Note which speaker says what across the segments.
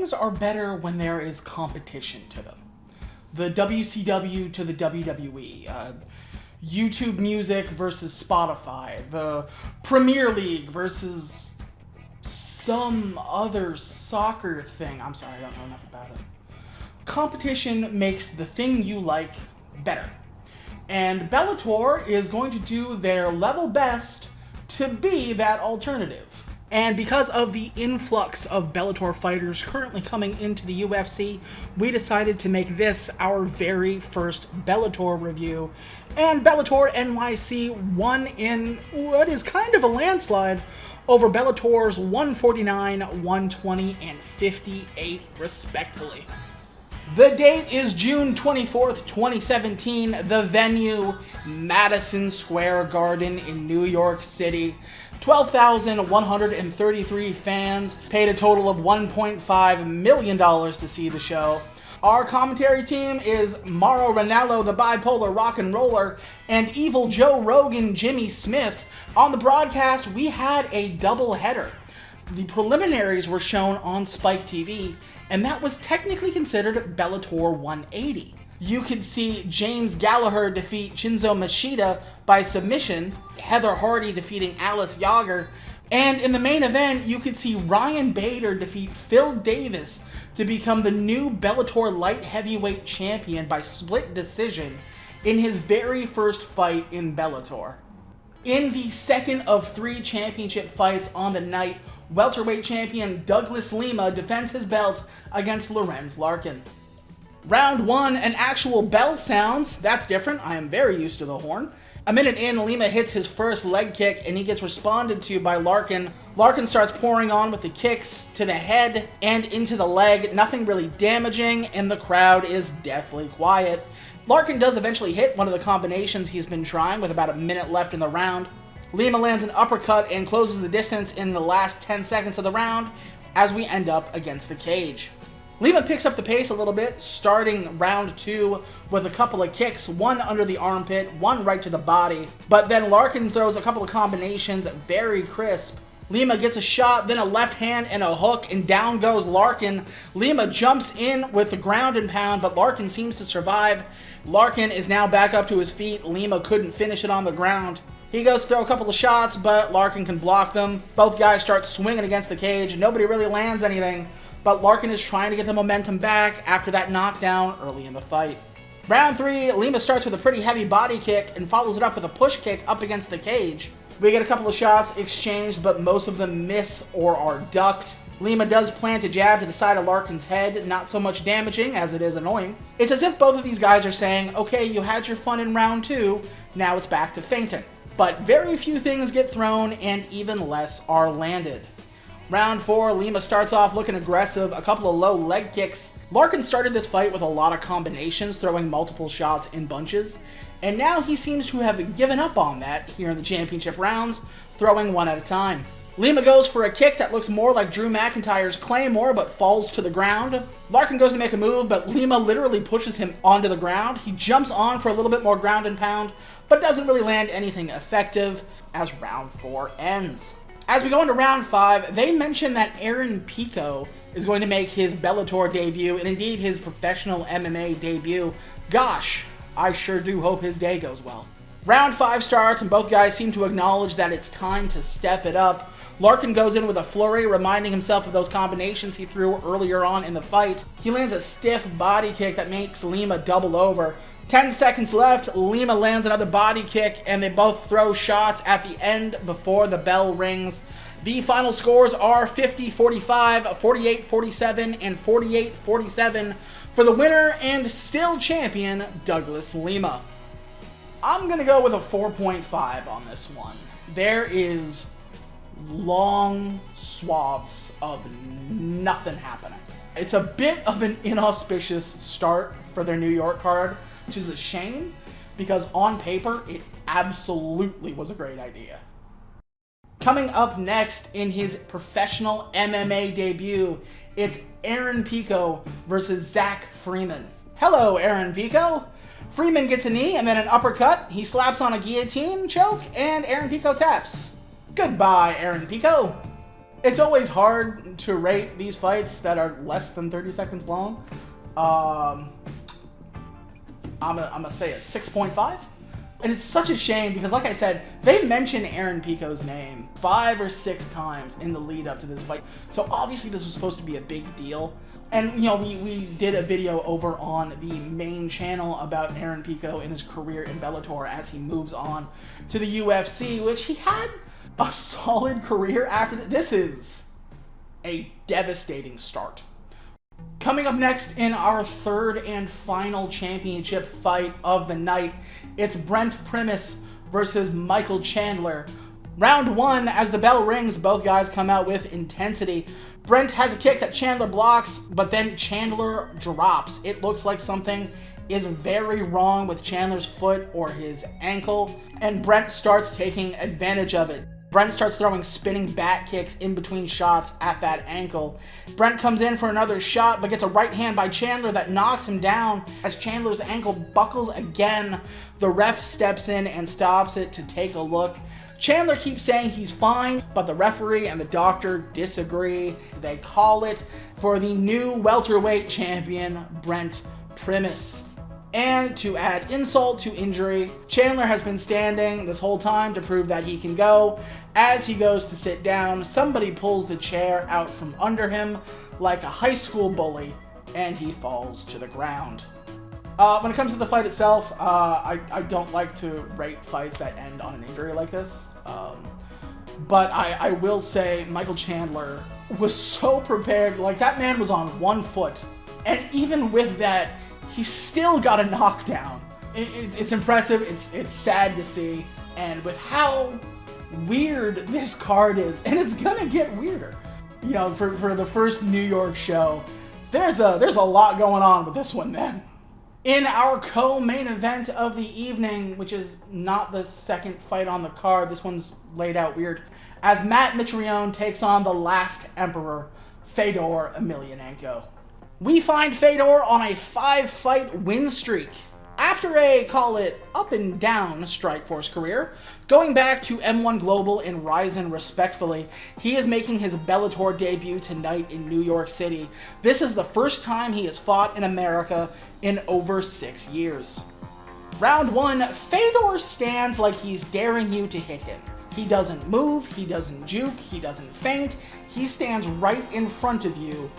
Speaker 1: things are better when there is competition to them. The WCW to the WWE, YouTube Music versus Spotify, the Premier League versus some other soccer thing. I'm sorry, I don't know enough about it. Competition makes the thing you like better. And Bellator is going to do their level best to be that alternative. And because of the influx of Bellator fighters currently coming into the UFC, we decided to make this our very first Bellator review. And Bellator NYC won in what is kind of a landslide over Bellator's 149, 120, and 58 respectively. The date is June 24th, 2017. The venue, Madison Square Garden in New York City. 12,133 fans paid a total of $1.5 million to see the show. Our commentary team is Marone, the bipolar rock and roller, and evil Joe Rogan, Jimmy Smith. On the broadcast, we had a double header. The preliminaries were shown on Spike TV, and that was technically considered Bellator 180. You could see James Gallagher defeat Shinzo Machida by submission, Heather Hardy defeating Alice Yager, and in the main event, you could see Ryan Bader defeat Phil Davis to become the new Bellator light heavyweight champion by split decision in his very first fight in Bellator. In the second of 3 championship fights on the night, welterweight champion Douglas Lima defends his belt against Lorenz Larkin. Round 1, an actual bell sounds. That's different. I am very used to the horn. A minute in, Lima hits his first leg kick and he gets responded to by Larkin. Larkin starts pouring on with the kicks to the head and into the leg. Nothing really damaging, and the crowd is deathly quiet. Larkin does eventually hit one of the combinations he's been trying with about a minute left in the round. Lima lands an uppercut and closes the distance in the last 10 seconds of the round as we end up against the cage. Lima picks up the pace a little bit, starting round 2 with a couple of kicks, one under the armpit, one right to the body, but then Larkin throws a couple of combinations very crisp. Lima gets a shot, then a left hand and a hook, and down goes Larkin. Lima jumps in with the ground and pound, but Larkin seems to survive. Larkin is now back up to his feet. Lima couldn't finish it on the ground. He goes to throw a couple of shots, but Larkin can block them. Both guys start swinging against the cage. Nobody really lands anything, but Larkin is trying to get the momentum back after that knockdown early in the fight. Round 3, Lima starts with a pretty heavy body kick and follows it up with a push kick up against the cage. We get a couple of shots exchanged, but most of them miss or are ducked. Lima does plant a jab to the side of Larkin's head, not so much damaging as it is annoying. It's as if both of these guys are saying, okay, you had your fun in round 2, now it's back to feinting. But very few things get thrown and even less are landed. Round 4, Lima starts off looking aggressive, a couple of low leg kicks. Larkin started this fight with a lot of combinations, throwing multiple shots in bunches, and now he seems to have given up on that here in the championship rounds, throwing one at a time. Lima goes for a kick that looks more like Drew McIntyre's Claymore, but falls to the ground. Larkin goes to make a move, but Lima literally pushes him onto the ground. He jumps on for a little bit more ground and pound, but doesn't really land anything effective as round 4 ends. As we go into round 5, they mention that Aaron Pico is going to make his Bellator debut, and indeed his professional MMA debut. Gosh, I sure do hope his day goes well. Round 5 starts, and both guys seem to acknowledge that it's time to step it up. Larkin goes in with a flurry, reminding himself of those combinations he threw earlier on in the fight. He lands a stiff body kick that makes Lima double over. 10 seconds left, Lima lands another body kick, and they both throw shots at the end before the bell rings. The final scores are 50-45, 48-47, and 48-47 for the winner and still champion, Douglas Lima. I'm going to go with a 4.5 on this one. There is long swaths of nothing happening. It's a bit of an inauspicious start for their New York card, which is a shame because on paper, it absolutely was a great idea. Coming up next in his professional MMA debut, it's Aaron Pico versus Zach Freeman. Hello, Aaron Pico. Freeman gets a knee and then an uppercut. He slaps on a guillotine choke and Aaron Pico taps. Goodbye, Aaron Pico. It's always hard to rate these fights that are less than 30 seconds long. I'm gonna say a 6.5. And it's such a shame because, like I said, they mention Aaron Pico's name 5 or 6 times in the lead up to this fight. So obviously this was supposed to be a big deal. And, you know, we did a video over on the main channel about Aaron Pico and his career in Bellator as he moves on to the UFC, which he had a solid career after this. This is a devastating start. Coming up next in our third and final championship fight of the night, it's Primus versus Michael Chandler. Round 1, as the bell rings, both guys come out with intensity. Brent has a kick that Chandler blocks, but then Chandler drops. It looks like something is very wrong with Chandler's foot or his ankle, and Brent starts taking advantage of it. Brent starts throwing spinning back kicks in between shots at that ankle. Brent comes in for another shot, but gets a right hand by Chandler that knocks him down. As Chandler's ankle buckles again, the ref steps in and stops it to take a look. Chandler keeps saying he's fine, but the referee and the doctor disagree. They call it for the new welterweight champion, Primus. And to add insult to injury, Chandler has been standing this whole time to prove that he can go. As he goes to sit down, somebody pulls the chair out from under him like a high school bully, and he falls to the ground. When it comes to the fight itself, I don't like to rate fights that end on an injury like this. But I will say Michael Chandler was so prepared. Like, that man was on one foot. And even with that, he still got a knockdown. It's impressive. It's sad to see. And with how weird this card is, and it's gonna get weirder. You know, for the first New York show, there's a lot going on with this one, man. In our co-main event of the evening, which is not the second fight on the card, this one's laid out weird, as Mitrione takes on the last Emperor, Fedor Emelianenko. We find Fedor on a 5-fight win streak. After a, call it, up and down Strikeforce career, going back to M1 Global and Ryzen respectfully, he is making his Bellator debut tonight in New York City. This is the first time he has fought in America in over 6 years. Round 1, Fedor stands like he's daring you to hit him. He doesn't move, he doesn't juke, he doesn't feint, he stands right in front of you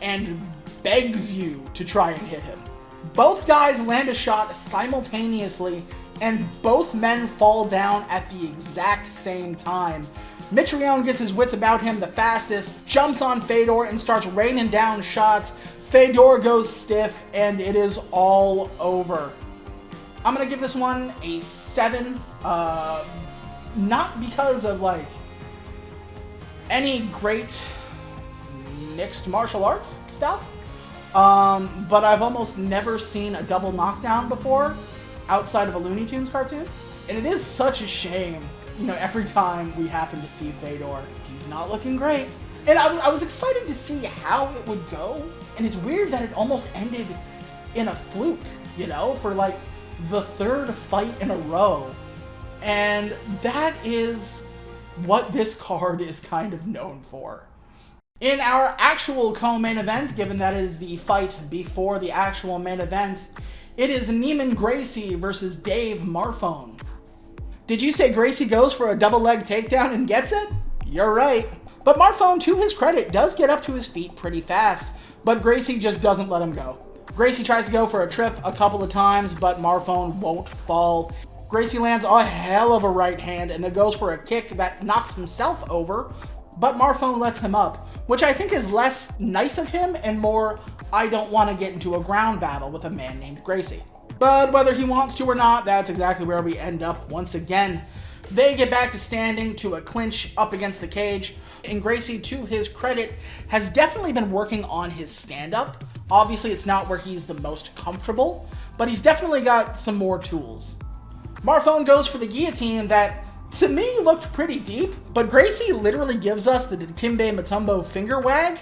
Speaker 1: and begs you to try and hit him. Both guys land a shot simultaneously, and both men fall down at the exact same time. Mitrione gets his wits about him the fastest, jumps on Fedor and starts raining down shots. Fedor goes stiff, and it is all over. I'm gonna give this one a 7, not because of like any great mixed martial arts stuff, but I've almost never seen a double knockdown before outside of a Looney Tunes cartoon, and it is such a shame, you know, every time we happen to see Fedor, he's not looking great. And I was excited to see how it would go, and it's weird that it almost ended in a fluke, you know, for like the 3rd fight in a row. And that is what this card is kind of known for. In our actual co-main event, given that it is the fight before the actual main event, it is Neiman Gracie versus Dave Marfone. Did you say Gracie goes for a double leg takedown and gets it? You're right. But Marfone, to his credit, does get up to his feet pretty fast, but Gracie just doesn't let him go. Gracie tries to go for a trip a couple of times, but Marfone won't fall. Gracie lands a hell of a right hand and then goes for a kick that knocks himself over, but Marfone lets him up, which I think is less nice of him and more, I don't want to get into a ground battle with a man named Gracie. But whether he wants to or not, that's exactly where we end up once again. They get back to standing to a clinch up against the cage, and Gracie, to his credit, has definitely been working on his stand-up. Obviously, it's not where he's the most comfortable, but he's definitely got some more tools. Marfone goes for the guillotine that, to me, looked pretty deep, but Gracie literally gives us the Dikembe Mutombo finger wag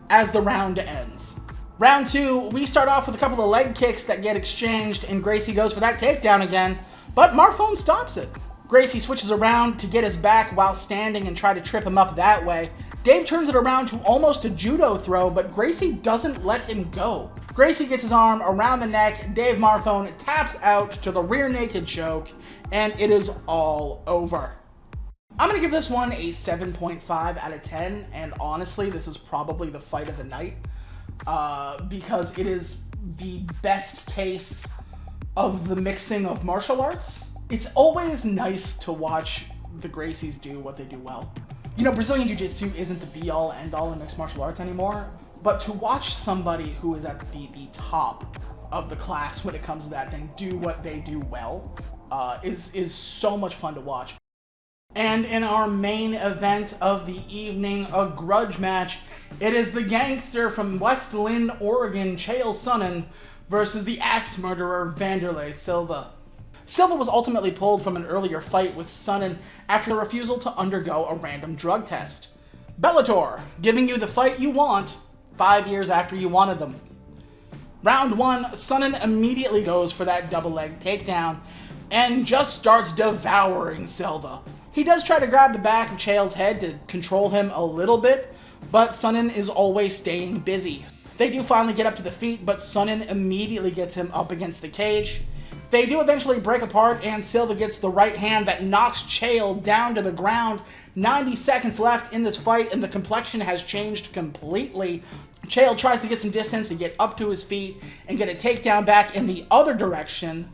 Speaker 1: as the round ends. Round 2, we start off with a couple of leg kicks that get exchanged, and Gracie goes for that takedown again, but Marfone stops it. Gracie switches around to get his back while standing and try to trip him up that way. Dave turns it around to almost a judo throw, but Gracie doesn't let him go. Gracie gets his arm around the neck, Dave Marone taps out to the rear naked choke, and it is all over. I'm going to give this one a 7.5 out of 10, and honestly, this is probably the fight of the night, because it is the best case of the mixing of martial arts. It's always nice to watch the Gracies do what they do well. You know, Brazilian Jiu-Jitsu isn't the be-all, end-all in mixed martial arts anymore, but to watch somebody who is at the top of the class when it comes to that thing do what they do well is so much fun to watch. And in our main event of the evening, a grudge match, it is the gangster from West Lynn, Oregon, Chael Sonnen, versus the axe murderer Wanderlei Silva. Silva was ultimately pulled from an earlier fight with Sonnen after a refusal to undergo a random drug test. Bellator, giving you the fight you want 5 years after you wanted them. Round 1, Sonnen immediately goes for that double leg takedown and just starts devouring Silva. He does try to grab the back of Chael's head to control him a little bit, but Sonnen is always staying busy. They do finally get up to the feet, but Sonnen immediately gets him up against the cage. They do eventually break apart, and Silva gets the right hand that knocks Chael down to the ground. 90 seconds left in this fight, and the complexion has changed completely. Chael tries to get some distance to get up to his feet and get a takedown back in the other direction.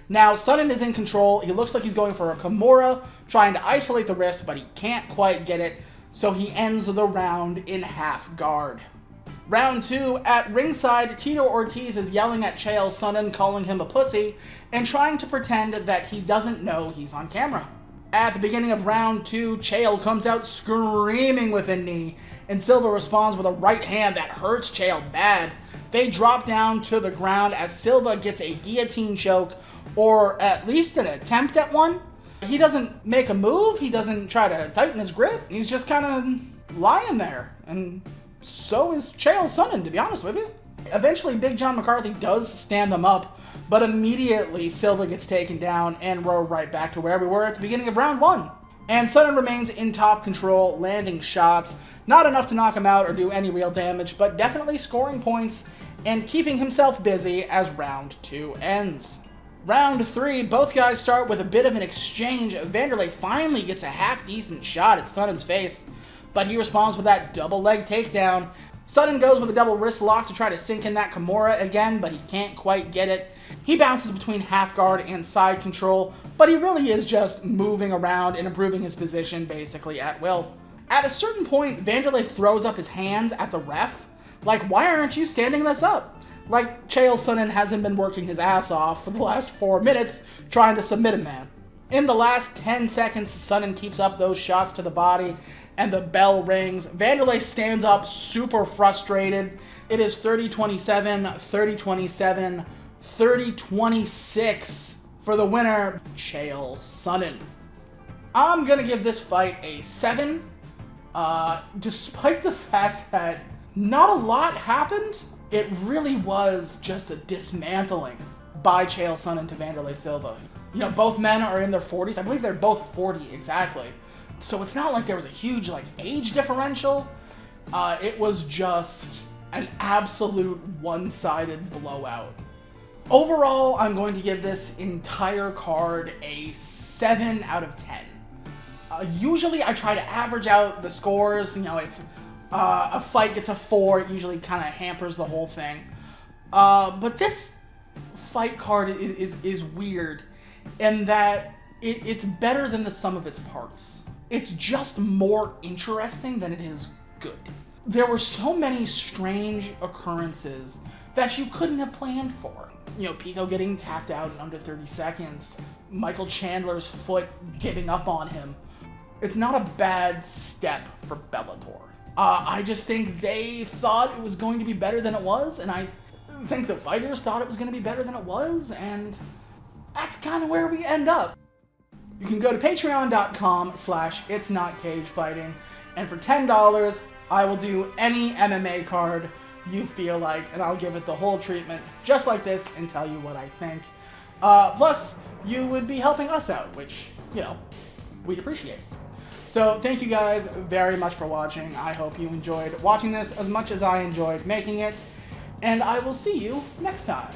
Speaker 1: Now, Sonnen is in control. He looks like he's going for a Kimura, trying to isolate the wrist, but he can't quite get it, so he ends the round in half guard. Round 2, at ringside, Tito Ortiz is yelling at Chael Sonnen, calling him a pussy, and trying to pretend that he doesn't know he's on camera. At the beginning of round 2, Chael comes out screaming with a knee, and Silva responds with a right hand that hurts Chael bad. They drop down to the ground as Silva gets a guillotine choke, or at least an attempt at one. He doesn't make a move, he doesn't try to tighten his grip, he's just kind of lying there, and so is Chael Sonnen, to be honest with you. Eventually, Big John McCarthy does stand them up, but immediately Silva gets taken down, and we're right back to where we were at the beginning of round 1. And Sonnen remains in top control, landing shots, not enough to knock him out or do any real damage, but definitely scoring points and keeping himself busy as round 2 ends. Round 3, both guys start with a bit of an exchange. Wanderlei finally gets a half-decent shot at Sonnen's face, but he responds with that double leg takedown. Sonnen goes with a double wrist lock to try to sink in that Kimura again, but he can't quite get it. He bounces between half guard and side control, but he really is just moving around and improving his position basically at will. At a certain point, Wanderlei throws up his hands at the ref. Like, why aren't you standing this up? Like, Chael Sonnen hasn't been working his ass off for the last 4 minutes trying to submit a man. In the last 10 seconds, Sonnen keeps up those shots to the body, and the bell rings. Wanderlei stands up super frustrated. It is 30-27, 30-27, 30-26 for the winner, Chael Sonnen. I'm going to give this fight a 7, despite the fact that not a lot happened. It really was just a dismantling by Chael Sonnen to Wanderlei Silva. You know, both men are in their 40s. I believe they're both 40 exactly. So it's not like there was a huge age differential. It was just an absolute one-sided blowout. Overall, I'm going to give this entire card a 7 out of 10. Usually I try to average out the scores. You know, if a fight gets a 4, it usually kind of hampers the whole thing. But this fight card is weird in that it's better than the sum of its parts. It's just more interesting than it is good. There were so many strange occurrences that you couldn't have planned for. You know, Pico getting tapped out in under 30 seconds, Michael Chandler's foot giving up on him. It's not a bad step for Bellator. I just think they thought it was going to be better than it was, and I think the fighters thought it was going to be better than it was, and that's kind of where we end up. You can go to patreon.com/itsnotcagefighting, and for $10, I will do any MMA card you feel like, and I'll give it the whole treatment, just like this, and tell you what I think. Plus, you would be helping us out, which, you know, we'd appreciate. So So thank you guys very much for watching. I hope you enjoyed watching this as much as I enjoyed making it. And I will see you next time.